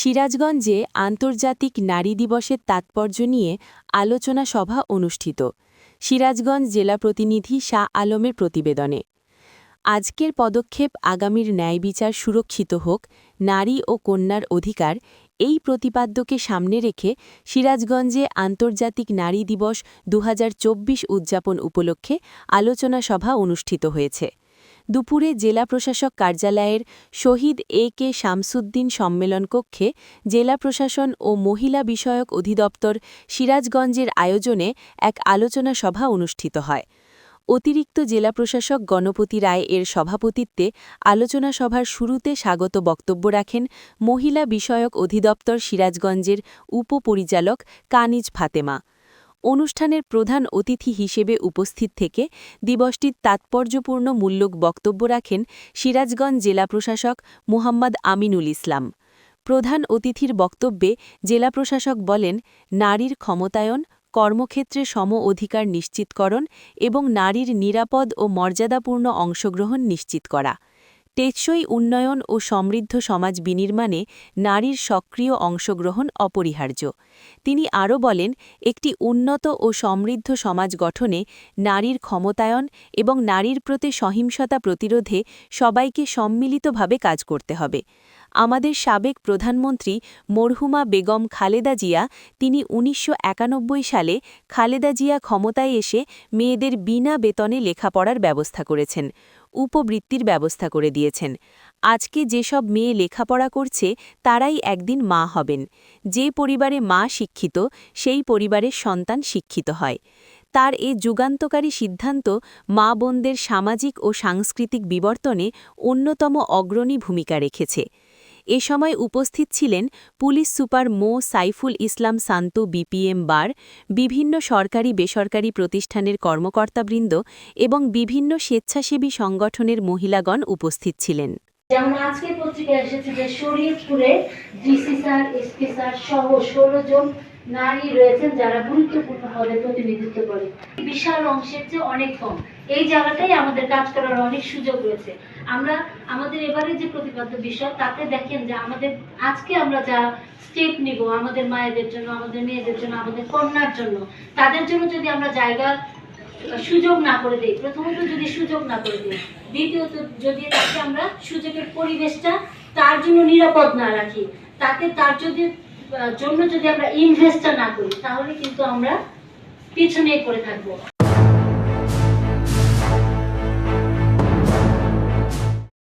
সিরাজগঞ্জে আন্তর্জাতিক নারী দিবসের তাৎপর্য নিয়ে আলোচনা সভা অনুষ্ঠিত। সিরাজগঞ্জ জেলা প্রতিনিধি শাহ আলমের প্রতিবেদনে। আজকের পদক্ষেপ আগামীর ন্যায় বিচার সুরক্ষিত হোক, নারী ও কন্যার অধিকার, এই প্রতিপাদ্যকে সামনে রেখে সিরাজগঞ্জে আন্তর্জাতিক নারী দিবস ২০২৪ উদযাপন উপলক্ষে আলোচনা সভা অনুষ্ঠিত হয়েছে। দুপুরে জেলা প্রশাসক কার্যালয়ের শহীদ এ.কে. শামসুদ্দিন সম্মেলন কক্ষে জেলা প্রশাসন ও মহিলা বিষয়ক অধিদপ্তর সিরাজগঞ্জের আয়োজনে এক আলোচনা সভা অনুষ্ঠিত হয়। অতিরিক্ত জেলা প্রশাসক গণপতি রায় এর সভাপতিত্বে আলোচনা সভার শুরুতে স্বাগত বক্তব্য রাখেন মহিলা বিষয়ক অধিদপ্তর সিরাজগঞ্জের উপপরিচালক কানিজ ফাতেমা। অনুষ্ঠানের প্রধান অতিথি হিসেবে উপস্থিত থেকে দিবসটির তাৎপর্যপূর্ণ মূল্যক বক্তব্য রাখেন সিরাজগঞ্জ জেলা প্রশাসক মুহাম্মদ আমিনুল ইসলাম। প্রধান অতিথির বক্তব্যে জেলা প্রশাসক বলেন, নারীর ক্ষমতায়ন, কর্মক্ষেত্রে সম অধিকার নিশ্চিতকরণ এবং নারীর নিরাপদ ও মর্যাদাপূর্ণ অংশগ্রহণ নিশ্চিত করা, টেকসই উন্নয়ন ও সমৃদ্ধ সমাজ বিনির্মাণে নারীর সক্রিয় অংশগ্রহণ অপরিহার্য। তিনি আরও বলেন, একটি উন্নত ও সমৃদ্ধ সমাজ গঠনে নারীর ক্ষমতায়ন এবং নারীর প্রতি সহিংসতা প্রতিরোধে সবাইকে সম্মিলিতভাবে কাজ করতে হবে। আমাদের সাবেক প্রধানমন্ত্রী মরহুমা বেগম খালেদা জিয়া, তিনি ১৯৯১ সালে খালেদা জিয়া ক্ষমতায় এসে মেয়েদের বিনা বেতনে লেখাপড়ার ব্যবস্থা করেছেন, উপবৃত্তির ব্যবস্থা করে দিয়েছেন। আজকে যেসব মেয়ে লেখাপড়া করছে তারাই একদিন মা হবেন। যে পরিবারে মা শিক্ষিত, সেই পরিবারের সন্তান শিক্ষিত হয়। তার এ যুগান্তকারী সিদ্ধান্ত মা বোনদের সামাজিক ও সাংস্কৃতিক বিবর্তনে অন্যতম অগ্রণী ভূমিকা রেখেছে। এ সময় উপস্থিত ছিলেন পুলিশ সুপার মো সাইফুল ইসলাম শান্তু বিপিএম বার, বিভিন্ন সরকারি বেসরকারি প্রতিষ্ঠানের কর্মকর্তাবৃন্দ এবং বিভিন্ন স্বেচ্ছাসেবী সংগঠনের মহিলাগণ উপস্থিত ছিলেন। যেমন আজকে পত্রিকায় এসেছে যে শরীয়তপুরে ডিসি স্যার, এসপি স্যার সহ ১৬ জন নারী রয়েছেন যারা গুরুত্বপূর্ণ পদে প্রতিনিধিত্ব করে। বিশাল অংশের চেয়ে অনেক কম। এই জায়গাটাই আমাদের কাজ করার অনেক সুযোগ রয়েছে। আমরা আমাদের এবারে যে প্রতিপাদ্য বিষয় তাতে দেখেন যে আমাদের আজকে আমরা যা স্টেপ নিব আমাদের মায়েদের জন্য, আমাদের মেয়েদের জন্য, আমাদের কন্যার জন্য, তাদের জন্য যদি আমরা জায়গা সুযোগ না করে দেই, প্রথমত যদি সুযোগ না করে দিই, দ্বিতীয়ত যদি তাকে আমরা সুযোগের পরিবেশটা তার জন্য নিরাপদ না রাখি, তার জন্য যদি আমরা ইনভেস্টটা না করি, তাহলে কিন্তু আমরা পিছনে পড়ে থাকবো।